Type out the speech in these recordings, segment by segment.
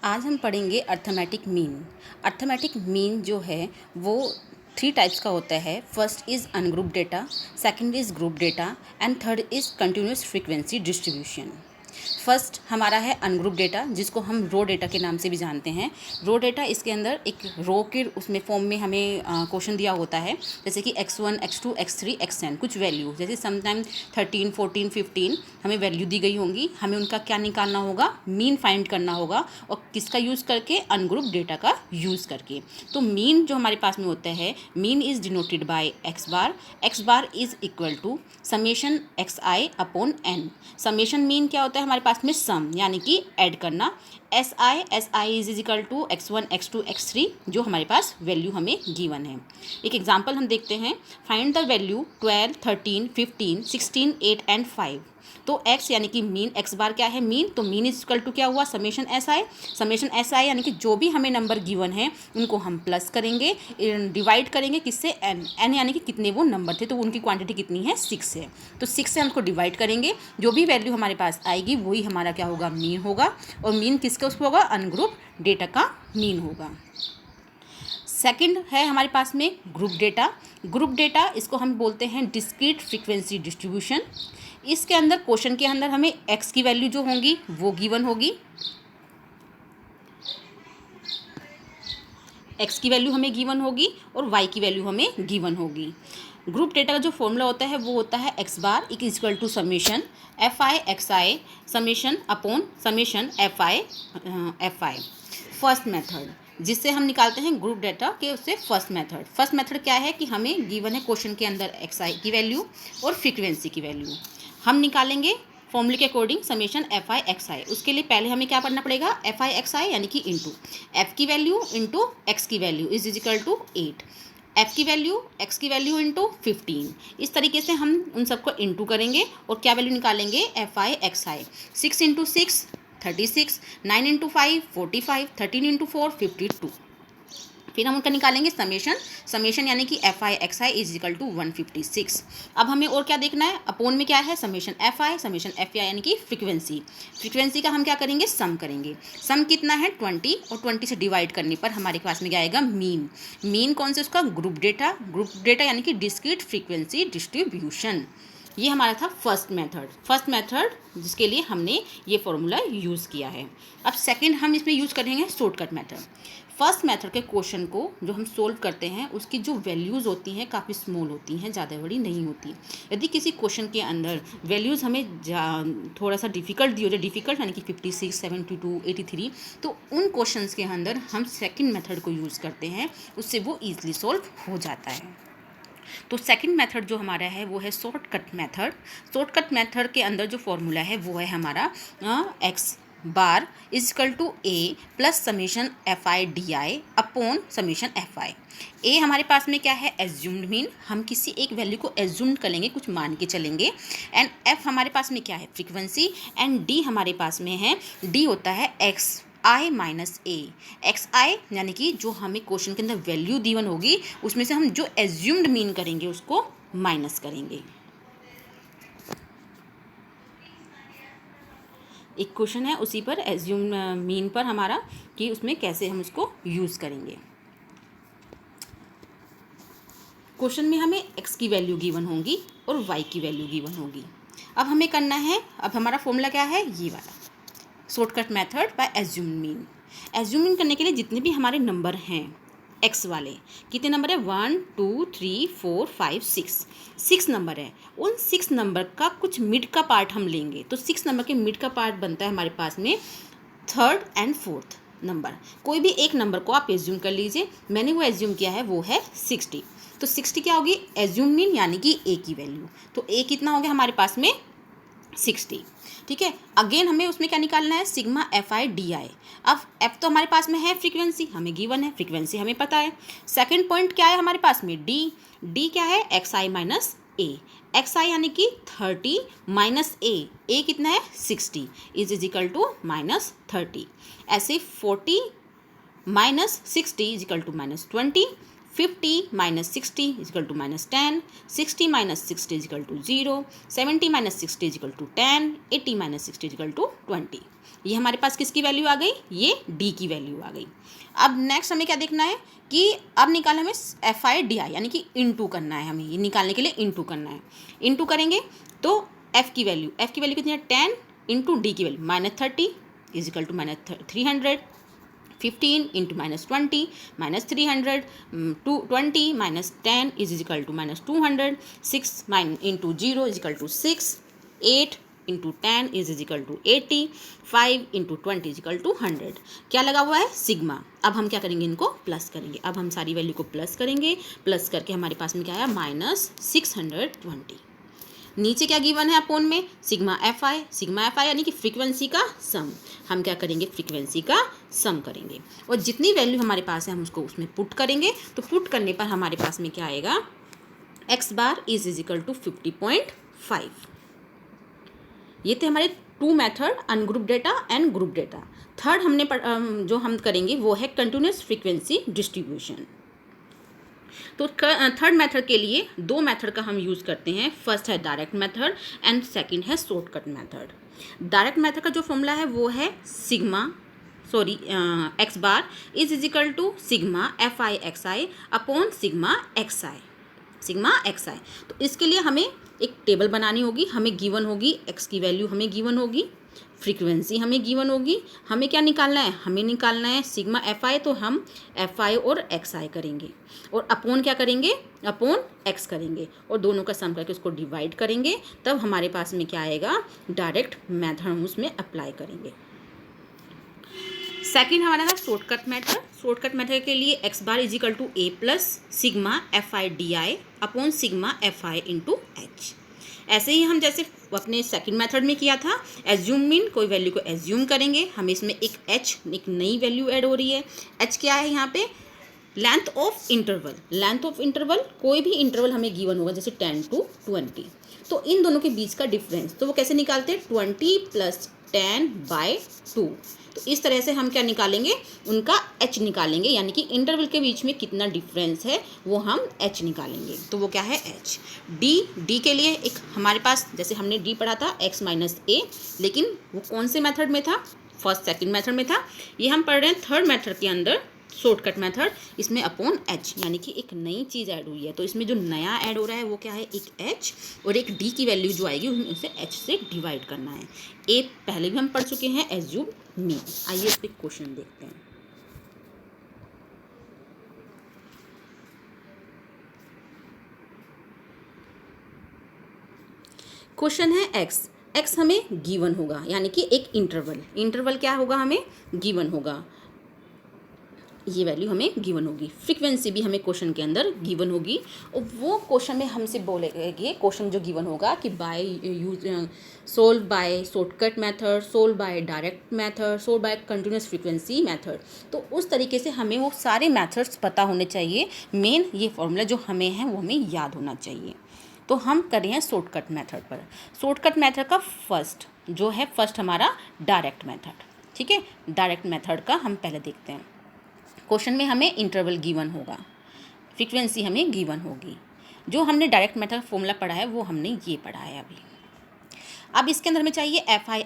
आज हम पढ़ेंगे अर्थमेटिक मीन। अर्थमेटिक मीन जो है वो 3 टाइप्स का होता है। First is ungroup data, second is group data and third is continuous frequency distribution. First हमारा है अनग्रुप डेटा, जिसको हम रो डेटा के नाम से भी जानते हैं। रो डेटा, इसके अंदर एक रो के उसमें फॉर्म में हमें क्वेश्चन दिया होता है, जैसे कि x1 x2 x3 xn कुछ वैल्यू, जैसे समटाइम 13 14 15 हमें वैल्यू दी गई होंगी। हमें उनका क्या निकालना होगा, मीन फाइंड करना होगा। और किसका यूज़ करके, अनग्रुप डेटा का यूज़ करके। तो मीन जो हमारे पास में होता है, mean is denoted by x bar is equal to summation x I upon n. Summation mean क्या होता है हमारे पास में, सम यानी कि ऐड करना। S i is equal to x1 x2 x3 जो हमारे पास वैल्यू हमें गिवन है। एक एग्जांपल हम देखते हैं। Find the value 12 13 15 16 8 and 5। तो x यानी कि मीन, x बार क्या है, मीन, तो मीन इज इक्वल टू क्या हुआ, समेशन एस आई यानी कि जो भी हमें नंबर गिवन है उनको हम प्लस करेंगे, डिवाइड करेंगे किससे, एन यानी कि कितने वो नंबर थे, तो उनकी क्वांटिटी कितनी है, 6 है। तो 6 से हम उसको डिवाइड करेंगे, जो भी वैल्यू हमारे पास आएगी वही हमारा क्या होगा, मीन होगा। और मीन किसका उसको होगा, अनग्रुप डेटा का मीन होगा। सेकंड है हमारे पास में ग्रुप डेटा। ग्रुप डेटा, इसको हम बोलते हैं डिस्क्रीट फ्रीक्वेंसी डिस्ट्रीब्यूशन। इसके अंदर क्वेश्चन के अंदर हमें x की वैल्यू जो होंगी वो गिवन होगी, x की वैल्यू हमें गिवन होगी और y की वैल्यू हमें गिवन होगी। ग्रुप डेटा का जो फॉर्मूला होता है वो होता है x bar equal to summation F I x i summation upon summation F i. First method जिससे हम निकालते हैं ग्रुप डेटा के, उससे फर्स्ट मेथड क्या है कि हमें गिवन है क्वेश्चन के अंदर एक्स आई की वैल्यू और फ्रीक्वेंसी की वैल्यू। हम निकालेंगे फॉर्मूले के according summation F I x I. उसके लिए पहले हमें क्या करना पड़ेगा, एफ आई एक्स आई यानी कि इंटू एफ की वैल्यू इंटू एक्स की value is equal to 8, f की वैल्यू एक्स की वैल्यू इंटू 15। इस तरीके से हम उन सबको इंटू करेंगे और क्या वैल्यू निकालेंगे, f I x i. 6 into 6 36, 9 into 5 45, 13 into 4 52। फिर हम उनका निकालेंगे समेशन यानी कि f I x i is equal to 156। अब हमें और क्या देखना है, अपोन में क्या है, समेशन एफ आई यानी कि फ्रीक्वेंसी का हम क्या करेंगे, सम करेंगे। सम कितना है 20, और 20 से डिवाइड करने पर हमारे पास में क्या आएगा, मीन कौन से उसका, ग्रुप डेटा यानी कि डिस्क्रीट फ्रीक्वेंसी डिस्ट्रीब्यूशन। ये हमारा था फर्स्ट मेथड जिसके लिए हमने ये फॉर्मूला यूज़ किया है। अब सेकंड हम इसमें यूज़ करेंगे शॉर्टकट मेथड। फर्स्ट मेथड के क्वेश्चन को जो हम सोल्व करते हैं उसकी जो वैल्यूज़ होती हैं काफ़ी स्मॉल होती हैं, ज़्यादा बड़ी नहीं होती। यदि किसी क्वेश्चन के अंदर वैल्यूज़ हमें थोड़ा सा डिफ़िकल्ट दी हो जाए, डिफ़िकल्ट यानी कि 56 72 83, तो उन क्वेश्चंस के अंदर हम सेकंड मेथड को यूज़ करते हैं, उससे वो ईज़िली सोल्व हो जाता है। तो सेकंड मेथड जो हमारा है वो है शॉर्टकट मेथड के अंदर जो फॉर्मूला है वो है हमारा X bar is equal to A plus summation F I D I upon summation F I. A हमारे पास में क्या है, एज्यूम्ड मीन, हम किसी एक वैल्यू को एज्यूम्ड करेंगे, कुछ मान के चलेंगे। एंड एफ हमारे पास में क्या है, फ्रीक्वेंसी। एंड डी हमारे पास में है, डी होता है x I minus A. X i यानी कि जो हमें क्वेश्चन के अंदर वैल्यू गिवन होगी उसमें से हम जो एज्यूम्ड मीन करेंगे उसको माइनस करेंगे। एक क्वेश्चन है उसी पर, एज्यूम्ड मीन पर हमारा, कि उसमें कैसे हम उसको यूज़ करेंगे। क्वेश्चन में हमें एक्स की वैल्यू गिवन होगी और वाई की वैल्यू गिवन होगी। अब हमें करना है, अब हमारा फॉर्मूला क्या है, ये वाला शॉर्टकट मेथड बाय एज्यूमिंग करने के लिए जितने भी हमारे नंबर हैं एक्स वाले, कितने नंबर है, 1 2 3 4 5 6 नंबर है। उन 6 नंबर का कुछ मिड का पार्ट हम लेंगे, तो 6 नंबर के मिड का पार्ट बनता है हमारे पास में थर्ड एंड फोर्थ नंबर। कोई भी एक नंबर को आप एज्यूम कर लीजिए, मैंने वो एज्यूम किया है वो है 60। तो 60 क्या होगी, एज्यूम मीन यानी कि ए की वैल्यू। तो ए कितना हो गया हमारे पास में, 60। ठीक है, अगेन हमें उसमें क्या निकालना है, sigma F I D I. अब एफ तो हमारे पास में है, फ्रीक्वेंसी हमें गिवन है, फ्रीक्वेंसी हमें पता है। सेकंड पॉइंट क्या है हमारे पास में, डी क्या है, x I minus A. X i यानी कि 30 माइनस ए कितना है 60 इज इक्वल टू माइनस 30। ऐसे 40 minus 60 is equal to minus 20, 50 minus 60 is equal to minus 10, 60 minus 60 is equal to 0, 70 minus 60 is equal to 10, 80 minus 60 is equal to 20। ये हमारे पास किसकी वैल्यू आ गई, ये डी की वैल्यू आ गई। अब नेक्स्ट हमें क्या देखना है कि अब निकालना हमें एफ आई डी आई, यानी कि इंटू करना है, हमें ये निकालने के लिए इंटू करना है। इंटू करेंगे तो एफ की वैल्यू कितनी है 10 इंटू डी की value minus 30 is equal to minus 300, 15 into minus 20 minus 300, 20 minus 10 is is equal to minus 200, 6 into 0 is equal to 6, 8 into 10 is is equal to 80, 5 into 20 is equal to 100। क्या लगा हुआ है सिग्मा। अब हम क्या करेंगे, इनको प्लस करेंगे। अब हम सारी वैल्यू को प्लस करेंगे, प्लस करके हमारे पास में क्या आया माइनस 620। नीचे क्या गिवन है अपोन में सिग्मा एफ आई यानी कि फ्रीक्वेंसी का सम। हम क्या करेंगे, फ्रीक्वेंसी का सम करेंगे और जितनी वैल्यू हमारे पास है हम उसको उसमें पुट करेंगे। तो पुट करने पर हमारे पास में क्या आएगा, x bar is is equal to 50.5। ये थे हमारे two method, ungroup data and group data. Third हमने जो हम करेंगे वो है कंटिन्यूस फ्रीक्वेंसी डिस्ट्रीब्यूशन। तो थर्ड मेथड के लिए दो मेथड का हम यूज़ करते हैं। फर्स्ट है डायरेक्ट मेथड एंड सेकंड है शॉर्टकट मेथड। डायरेक्ट मेथड का जो फॉर्मूला है वो है X bar is is equal to sigma F I x I upon sigma X I. तो इसके लिए हमें एक टेबल बनानी होगी, हमें गिवन होगी एक्स की वैल्यू, हमें गिवन होगी फ्रीक्वेंसी, हमें गिवन होगी। हमें क्या निकालना है, हमें निकालना है सिग्मा एफ आई। तो हम एफ आई और एक्स आई करेंगे और अपॉन क्या करेंगे, अपॉन एक्स करेंगे और दोनों का सम करके उसको डिवाइड करेंगे। तब हमारे पास में क्या आएगा, डायरेक्ट मेथड हम उसमें अप्लाई करेंगे। सेकेंड हमारा है शॉर्टकट मेथड। शॉर्टकट मेथड के लिए x bar is equal to A plus sigma F I D I upon sigma F i into h. ऐसे ही हम जैसे अपने सेकंड मेथड में किया था, एज्यूम मीन कोई वैल्यू को एज्यूम करेंगे। हमें इसमें एक एच, एक नई वैल्यू ऐड हो रही है। एच क्या है यहाँ पे, लेंथ ऑफ इंटरवल। कोई भी इंटरवल हमें गिवन होगा जैसे 10 to 20, तो इन दोनों के बीच का डिफरेंस, तो वो कैसे निकालते हैं, 20 + 10/2। तो इस तरह से हम क्या निकालेंगे, उनका एच निकालेंगे, यानी कि इंटरवल के बीच में कितना डिफरेंस है वो हम एच निकालेंगे। तो वो क्या है एच। डी के लिए एक हमारे पास, जैसे हमने डी पढ़ा था x माइनस ए, लेकिन वो कौन से मेथड में था, फर्स्ट सेकंड मेथड में था। ये हम पढ़ रहे हैं थर्ड मेथड के अंदर, शॉर्टकट मेथड। इसमें अपॉन एच, यानी कि एक नई चीज़ ऐड हुई है। तो इसमें जो नया ऐड हो रहा है वो क्या है, एक एच, और एक डी की वैल्यू जो आएगी उसे एच से डिवाइड करना है। ए पहले भी हम पढ़ चुके हैं, एज्यूम मीन। आइए इस पर क्वेश्चन देखते हैं। क्वेश्चन है एक्स हमें गिवन होगा, यानी कि एक इंटरवल क्या होगा, हमें गिवन होगा, ये वैल्यू हमें गिवन होगी। फ्रीक्वेंसी भी हमें क्वेश्चन के अंदर गिवन होगी, और वो क्वेश्चन में हमसे बोलेंगे, क्वेश्चन जो गिवन होगा कि solve by shortcut method, solve by direct method, solve by continuous frequency method. तो उस तरीके से हमें वो सारे मेथड्स पता होने चाहिए। मेन ये फॉर्मूला जो हमें है वो हमें याद होना चाहिए। तो हम कर रहे हैं शॉर्टकट मेथड पर। शॉर्टकट मेथड का फर्स्ट हमारा डायरेक्ट मेथड, ठीक है। डायरेक्ट मेथड का हम पहले देखते हैं। क्वेश्चन में हमें इंटरवल गिवन होगा, फ्रीक्वेंसी हमें गिवन होगी। जो हमने डायरेक्ट मेथड फॉर्मूला पढ़ा है वो हमने ये पढ़ा है अभी। अब इसके अंदर हमें चाहिए एफ आई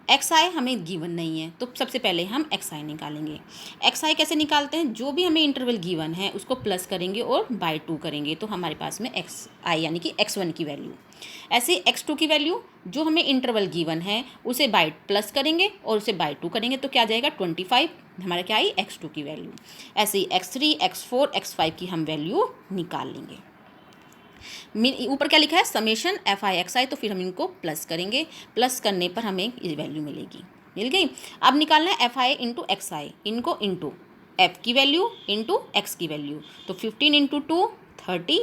एक्स आई हमें गिवन नहीं है, तो सबसे पहले हम एक्स आई निकालेंगे। एक्स आई कैसे निकालते हैं, जो भी हमें इंटरवल गिवन है उसको प्लस करेंगे और बाय 2 करेंगे, तो हमारे पास में एक्स आई यानी कि x1 की वैल्यू। ऐसे x2 की वैल्यू जो हमें इंटरवल गिवन है उसे बाय प्लस करेंगे और उसे बाय 2 करेंगे, तो क्या आ जाएगा 25, हमारा क्या आई x2 की वैल्यू। ऐसे ही x3, x4, x5 की हम वैल्यू निकाल लेंगे। ऊपर क्या लिखा है, summation F I x I, तो फिर हम इनको प्लस करेंगे। प्लस करने पर हमें ये वैल्यू मिल गई। अब निकालना है एफ आई इंटू एक्स आई, इनको इंटू एफ की वैल्यू इंटू एक्स की वैल्यू। तो 15 into 2 30,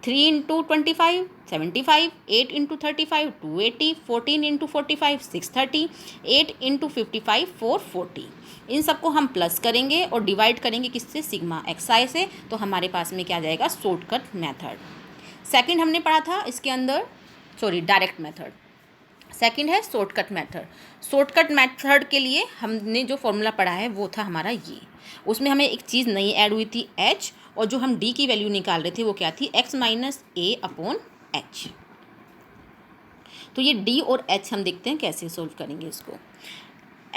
3 into 25 75, 8 into 35 280, 14 into 45 630, 8 into 55 440। इन सबको हम प्लस करेंगे और डिवाइड करेंगे किससे, सिग्मा एक्स आई से। तो हमारे पास में क्या जाएगा, शॉर्टकट मेथड। सेकंड हमने पढ़ा था इसके अंदर, डायरेक्ट मेथड। सेकंड है शॉर्टकट मेथड। शॉर्टकट मेथड के लिए हमने जो फॉर्मूला पढ़ा है वो था हमारा ये, उसमें हमें एक चीज़ नई ऐड हुई थी h, और जो हम d की वैल्यू निकाल रहे थे वो क्या थी, x माइनस ए अपॉन एच। तो ये d और h हम देखते हैं कैसे सोल्व करेंगे इसको।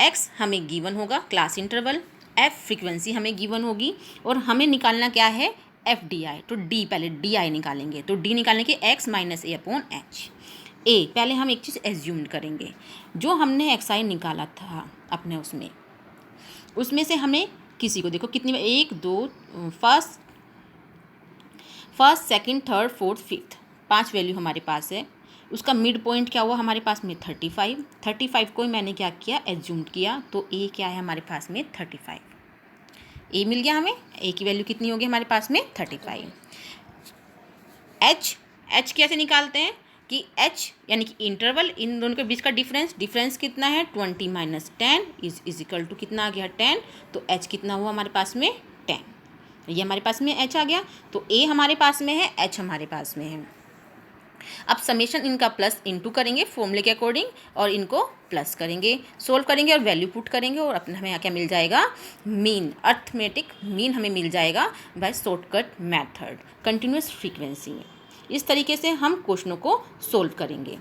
x हमें गिवन होगा क्लास इंटरवल, f फ्रीक्वेंसी हमें गिवन होगी, और हमें निकालना क्या है एफ डी आई। तो d पहले डी आई निकालेंगे, तो d निकालने के x माइनस ए अपॉन एच। ए पहले हम एक चीज़ एज्यूम करेंगे, जो हमने एक्स आई निकाला था अपने उसमें से हमें किसी को देखो कितनी, एक दो, first second third fourth fifth, 5 value हमारे पास है। उसका मिड पॉइंट क्या हुआ हमारे पास में 35 को मैंने क्या किया एज्यूम किया, तो ए क्या है हमारे पास में 35। ए मिल गया हमें, ए की वैल्यू कितनी होगी हमारे पास में 35। एच कैसे निकालते हैं कि एच यानी कि इंटरवल, इन दोनों के बीच का डिफरेंस कितना है 20 माइनस 10 इज इक्वल टू कितना आ गया 10। तो एच कितना हुआ हमारे पास में 10, ये हमारे पास में एच आ गया। तो ए हमारे पास में है, एच हमारे पास में है। अब समेशन इनका प्लस इनटू करेंगे फॉर्मूले के अकॉर्डिंग, और इनको प्लस करेंगे, सोल्व करेंगे और वैल्यू पुट करेंगे, और अपने हमें क्या मिल जाएगा मीन, अर्थमेटिक मीन हमें मिल जाएगा bye shortcut method continuous frequency. इस तरीके से हम क्वेश्चनों को सोल्व करेंगे।